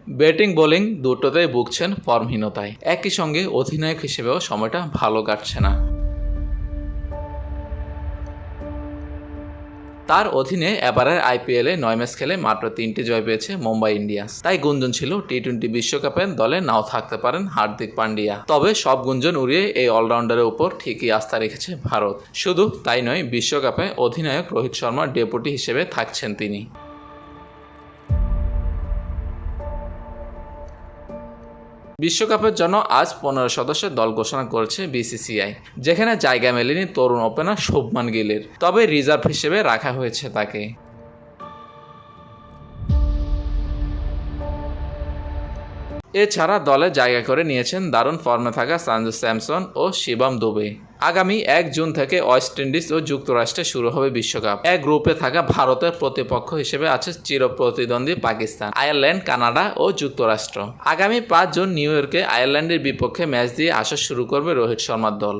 Batting bowling দুটোতেই ভুগছেন ফর্মহীনতায়। একই সঙ্গে অধিনায়ক হিসেবেও সময়টা ভালো কাটছে না। তার অধীনে এবারের আইপিএলে 9 ম্যাচ খেলে মাত্র 3টি জয় পেয়েছে মুম্বাই ইন্ডিয়ান্স। তাই গুঞ্জন ছিল টি-20 বিশ্বকাপে দলে নাও থাকতে পারেন হার্দিক পান্ডিয়া। তবে সব গুঞ্জন উড়িয়ে এই অলরাউন্ডারের উপর ঠিকই আস্থা রেখেছে ভারত। শুধু তাই নয়, বিশ্বকাপে অধিনায়ক রোহিত শর্মার ডেপুটি হিসেবে থাকছেন তিনি। বিশ্বকাপের জন্য আজ 15 সদস্যের দল ঘোষণা করেছে বিসিসিআই, যেখানে জায়গা মেলেনি তরুণ ওপেনার শুভমান গিলের। তবে রিজার্ভ হিসেবে রাখা হয়েছে তাকে। এছাড়া দলে জায়গা করে নিয়েছেন দারুণ ফর্মে থাকা সঞ্জু স্যামসন ও শিবম দুবে। আগামী 1 জুন থেকে ওয়েস্ট ইন্ডিজ ও যুক্তরাষ্ট্রে শুরু হবে বিশ্বকাপ। এক গ্রুপে থাকা ভারতের প্রতিপক্ষ হিসেবে আছে চিরপ্রতিদ্বন্দ্বী পাকিস্তান, আয়ারল্যান্ড, কানাডা ও যুক্তরাষ্ট্র। আগামী 5 জুন নিউ ইয়র্কে আয়ারল্যান্ডের বিপক্ষে ম্যাচ দিয়ে আসা শুরু করবে রোহিত শর্মার দল।